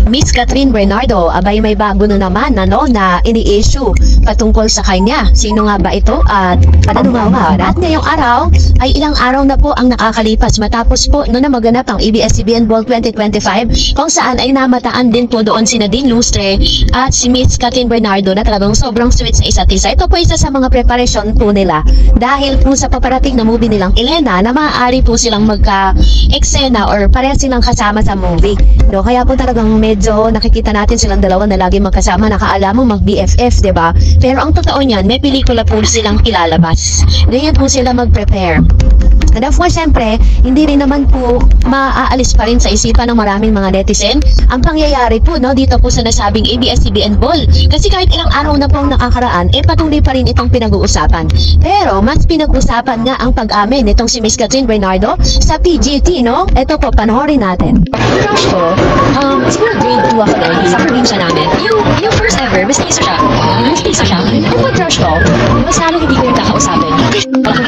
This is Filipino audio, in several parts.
Miss Catherine Bernardo, abay may bago na naman na ini-issue patungkol sa kanya. Sino nga ba ito at paano mawar? At ngayong araw ay ilang araw na po ang nakakalipas matapos po na maganap ang ABS-CBN Ball 2025 kung saan ay namataan din po doon si Nadine Lustre at si Miss Catherine Bernardo na talagang sobrang sweet sa isa't isa. Ito po isa sa mga preparasyon po nila dahil po sa paparating na movie nilang Elena na maaari po silang magka-eksena or parehas silang kasama sa movie. No, kaya po talagang medyo nakikita natin silang dalawa na lagi magkasama, nakaalam mo mag-BFF, diba? Pero ang totoo niyan, may pelikula po silang ilalabas. Ganyan po sila mag-prepare. And of course, syempre, hindi rin naman po maaalis pa rin sa isipan ng maraming mga netizen ang pangyayari po, no, dito po sa nasabing ABS-CBN Ball. Kasi kahit ilang araw na pong nakakaraan, patuloy pa rin itong pinag-uusapan. Pero, mas pinag-usapan nga ang pag-amin nitong si Miss Catherine Bernardo sa PGT, no? Ito po, panoorin natin. Crush ko, siguro grade 2 ako na, sa probinsya namin. Yung first ever, mestizo siya. Mestizo siya. Yung pag-crush ko, mas lalo hindi ko yung kakausapin.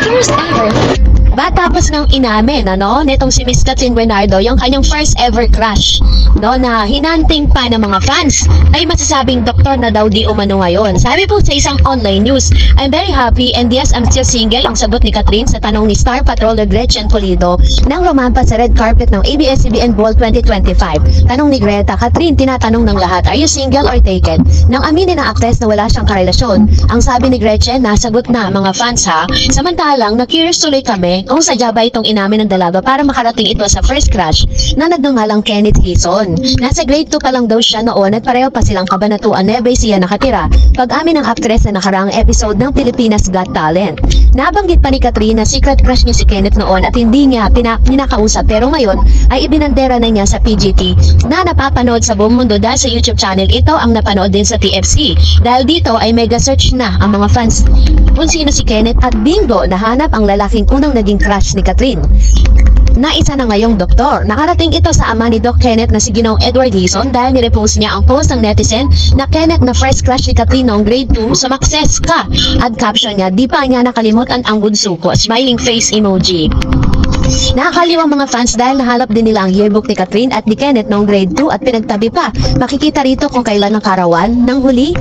First ever. Tapos nang inamin, netong si Miss Catherine Bernardo, yung kanyang first ever crush, na hinanting pa ng mga fans, ay masasabing doktor na daw di umano ngayon. Sabi po sa isang online news, I'm very happy and yes, I'm still single, ang sagot ni Catherine sa tanong ni Star Patrol Gretchen Pulido nang rumampa sa red carpet ng ABS-CBN Ball 2025. Tanong ni Greta, Catherine, tinatanong ng lahat, are you single or taken? Nang aminin ng aktres na wala siyang karelasyon, ang sabi ni Gretchen, nasagot na mga fans ha. Samantalang, na-curious tuloy kami kung sadya ba itong inamin ng dalaga para makarating ito sa first crush na nagngangalang Kenneth Hison. Nasa grade 2 pa lang daw siya noon at pareho pa silang kabanatuan na Ecija nakatira pag-amin ng aktres na nakaraang episode ng Pilipinas Got Talent. Nabanggit pa ni Catherine na secret crush niya si Kenneth noon at hindi niya pinakausap pero ngayon ay ibinandera na niya sa PGT na napapanood sa buong mundo dahil sa YouTube channel. Ito ang napanood din sa TFC. Dahil dito ay mega search na ang mga fans kung sino si Kenneth at bingo nahanap ang lalaking unang naging crush ni Catherine na isa na ngayong doktor. Nakarating ito sa ama ni Doc Kenneth na si Ginoong Edward Hison dahil nirepost niya ang post ng netizen na Kenneth na first crush ni Catherine noong grade 2, sumakses ka. At caption niya, di pa niya nakalimutan ang bunso ko, smiling face emoji. Nakakaliwang mga fans dahil nahanap din nila ang yearbook ni Catherine at ni Kenneth noong grade 2 at pinagtabi pa. Makikita rito kung kailan ang karawan ng huli.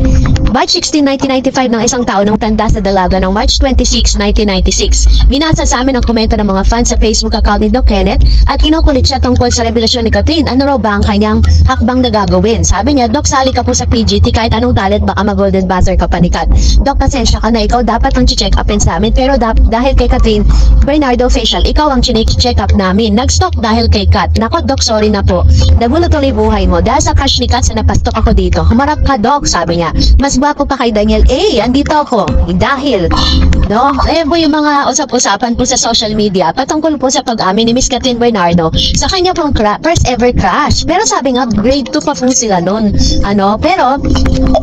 March 16, 1995 ng isang tao nang tanda sa dalaga ng March 26, 1996. Binasa sa amin ang komento ng mga fans sa Facebook account ni Doc Kenneth at kinukulit siya tungkol sa revelasyon ni Catherine. Ano raw ba ang kanyang hakbang na gagawin? Sabi niya, Doc, sali ka po sa PGT kahit anong talent, baka mag-golden buzzer ka pa ni Kat. Doc, pasensya ka na, ikaw dapat ang check upin sa amin pero dahil kay Catherine Bernardo facial, ikaw ang check up namin. Nag-stalk dahil kay Kat. Nako, Doc, sorry na po. Nagulat tuloy buhay mo. Dahil sa crush ni Kat sa napastok ako dito. Humarap ka, Doc, sabi niya. Mas gwapo pa kay Daniel. Andito ako. Dahil, po yung mga usap-usapan po sa social media patungkol po sa pag-amin ni Miss Catherine Bernardo sa kanya pong first ever crush. Pero sabi nga, grade 2 pa po sila nun. Pero,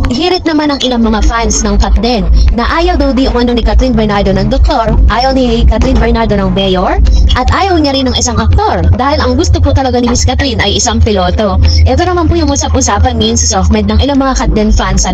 hirit naman ang ilang mga fans ng Kat din na ayaw daw di umano ni Catherine Bernardo ng doktor, ayaw ni Catherine Bernardo ng mayor, at ayaw niya rin ng isang aktor dahil ang gusto po talaga ni Miss Catherine ay isang piloto. Ito naman po yung usap-usapan ngayon sa Softmed ng ilang mga Kat din fans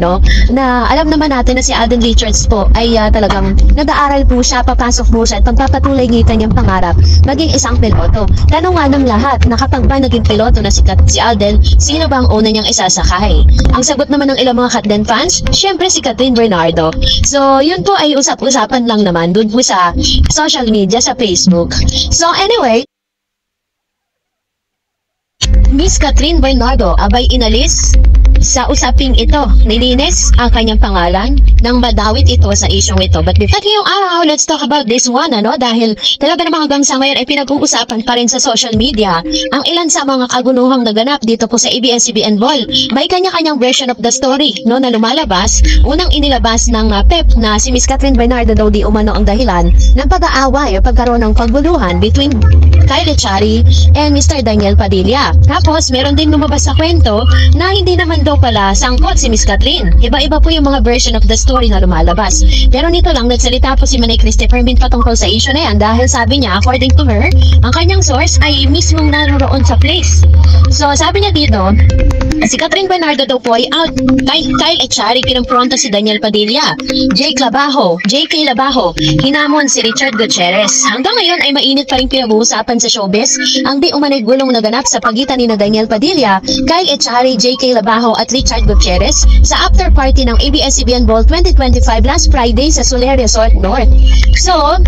na alam naman natin na si Alden Richards po ay talagang nag-aaral po siya, papasok po siya at pagpapatuloy niya kanyang pangarap maging isang piloto. Tanong nga ng lahat na kapag ba naging piloto na si Alden, sino ba ang una niyang isasakay? Ang sagot naman ng ilang mga Kat din fans, syempre si Catherine Bernardo. So yun po ay usap-usapan lang naman doon po sa social media, sa Facebook. So anyway, Miss Catherine Bernardo abay inalis sa usaping ito. Nilinis ang kanyang pangalan nang madawit ito sa isyong ito. But before ngayong araw, let's talk about this one, dahil talaga namang hanggang sa ngayon ay pinag-uusapan pa rin sa social media ang ilan sa mga kaguluhang naganap dito po sa ABS-CBN Ball. May kanya-kanyang version of the story, na lumalabas. Unang inilabas ng PEP na si Miss Catherine Bernardo daw di umano ang dahilan ng pag-aaway o pagkaroon ng paguluhan between Kylie Chari and Mr. Daniel Padilla. Tapos, meron din lumabas sa kwento na hindi naman daw pala sangkot si Miss Catherine. Iba-iba po yung mga version of the story na lumalabas. Pero nito lang, nagsalita po si Manay Christopher Min patungkol sa issue na yan dahil sabi niya, according to her, ang kanyang source ay mismong naroon sa place So, sabi niya dito, si Catherine Bernardo daw po ay out. Kyle Echari kinumpronta si Daniel Padilla. JK Labajo, hinamon si Richard Gutierrez. Hanggang ngayon ay mainit pa rin pinag-uusapan sa showbiz ang di umano'y gulong naganap sa pagitan ni Daniel Padilla, Kyle Echari, JK Labajo at Richard Gutierrez sa after party ng ABS-CBN Ball 2025 last Friday sa Soler Resort North. So,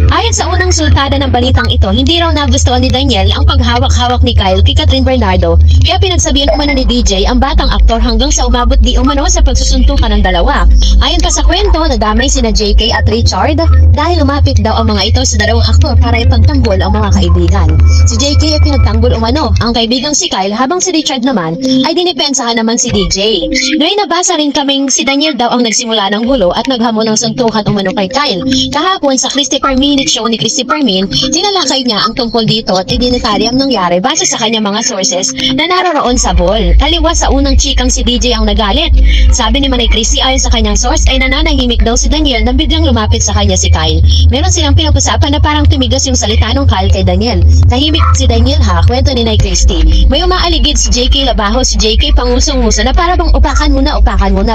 ayon sa unang sultada ng balitang ito, hindi raw nagustuhan ni Daniel ang paghawak-hawak ni Kyle kay Catherine Bernardo, kaya pinagsabihan umano ni DJ ang batang aktor hanggang sa umabot di umano sa pagsusuntukan ng dalawa. Ayon pa sa kwento, nadamay sina JK at Richard dahil lumapit daw ang mga ito sa dalawang aktor para ipagtanggol ang mga kaibigan. Si JK ay pinagtanggol umano ang kaibigang si Kyle, habang si Richard naman ay dinipensahan naman si DJ. Ngayon nabasa rin kaming si Daniel daw ang nagsimula ng gulo at naghamon ng suntukan umano kay Kyle. Kahapon sa Christopher Minute show ni Christopher Min, tinalakay niya ang tungkol dito at idinitali ang nangyari base sa kanyang mga sources na naroroon sa ball. Taliwas sa unang chikang si DJ ang nagalit. Sabi ni Manay Christy, ayon sa kanyang source ay nananahimik daw si Daniel nang biglang lumapit sa kanya si Kyle. Meron silang pinag-usapan na parang tumigas yung salita ng Kyle kay Daniel. Tahimik si Daniel ha, kwento ni Nay Christy. May umaaligid si JK Labajo, si JK pangusong-uso na para bang upakan muna,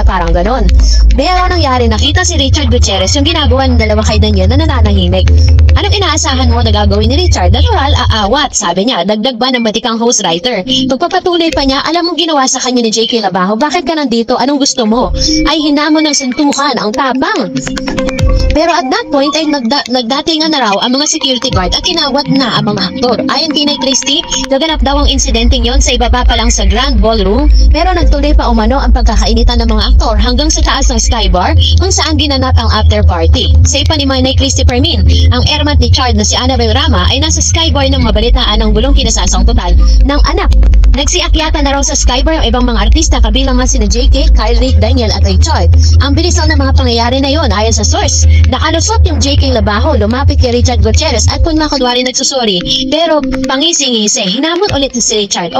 parang ganon. Pero nangyari, nakita si Richard Gutierrez yung ginagawa ng dalawa kay Daniel na nananahimik. Anong inaasahan mo na gagawin ni Richard? Natural, aawat. Sabi niya, dagdag ba ng batikang host writer? Pagpapatuloy pa niya, alam mong ginawa sa kanya ni JK Labajo, bakit ka nandito? Anong gusto mo? Ay hinamon ng suntukan, ang tabang. Pero at that point ay nagdatingan na raw ang mga security guard at kinawat na ang mga aktor. Ayon kay Nay Christy, naganap daw ang insidenteng yon sa ibaba pa lang sa Grand Ballroom, pero nagtuloy pa umano ang pagkakainitan ng mga aktor hanggang sa taas ng Skybar kung saan ginanap ang after party. Sa ipa ni Nay Christy Permin, ang ermat ni Chard na si Annabel Rama ay nasa Skybar ng mabalitaan ng gulong kinasasangkutan ng anak. Nagsiakyata na raw sa Skybar ang ibang mga artista kabilang nga sina JK, Kyle, Rick, Daniel at Richard. Ang bilis ng mga pangyayari na yon ayon sa source. Nakalusot yung JK Labajo, lumapit kay Richard Gutierrez at kung makadwari nagsusori, pero pangisi-ngisi, hinamon ulit si Richard.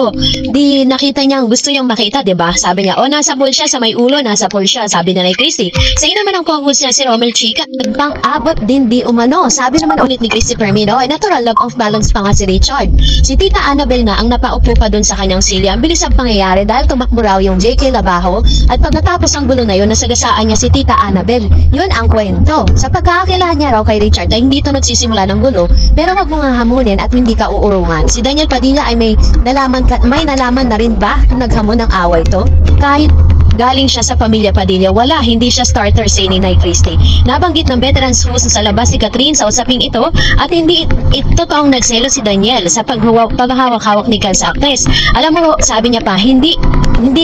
Di nakita niyang gusto niyang makita, diba? Sabi niya, nasa pool siya sa may ulo, nasa pool siya, sabi na Nay Christy. Sa iyo naman ang co-host niya si Romel Chica, nagpang-abot din di umano. Sabi naman ulit ni Christy Permino, ay natural love of balance pa nga si Richard. Si Tita Annabel nga ang napaupo pa dun sa kanyang silya. Ang bilis ang pangyayari dahil tumakbo raw yung JK Labajo at pagkatapos ang gulo na yun, nasagasaan niya si Tita Annabel. Yun ang kwento. Sa pagkakakilahan niya raw kay Richard ay hindi ito nagsisimula ng gulo, pero wag mo nga hamunin at hindi ka uurungan. Si Daniel Padilla ay may nalaman na rin ba kung naghamon ng away to? Kahit galing siya sa pamilya Padilla, hindi siya starter, say ni Nay Christy. Nabanggit ng veterans host sa labas si Catherine sa usaping ito at hindi totoong nagselo si Daniel sa paghawak-hawak ni Kyle sa actress. Alam mo, sabi niya pa, hindi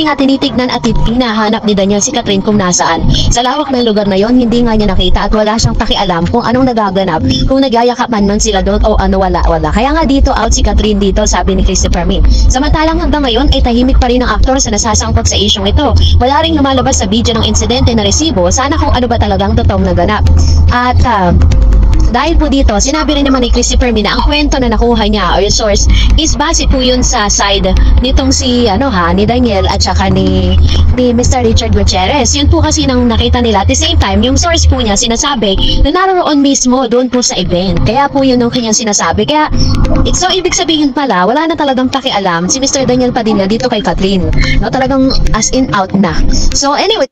nga tinitignan at hinahanap ni Daniel si Catherine kung nasaan. Sa lawak ng lugar na yon, hindi nga niya nakita at wala siyang pakialam kung anong nagaganap, kung nagyayakapan man sila doon o ano, wala. Kaya nga dito, out si Catherine dito, sabi ni Christopher Min. Samantalang hanggang ngayon ay tahimik pa rin ang aktor sa nasasangkot sa isyong ito. Wala ring lumalabas sa video ng insidente na resibo, sana kung ano ba talagang totoong naganap. At dahil po dito, sinabi rin naman ni Christopher Min na ang kwento na nakuha niya o yung source is base po yun sa side nitong si ni Daniel at saka ni Mr. Richard Gutierrez. Yun po kasi nang nakita nila. At the same time, yung source po niya sinasabi na naroon mismo doon po sa event. Kaya po yun ang kanyang sinasabi. Kaya, so ibig sabihin pala, wala na talagang pakialam si Mr. Daniel Padilla dito kay Catherine. Talagang as in out na. So anyway,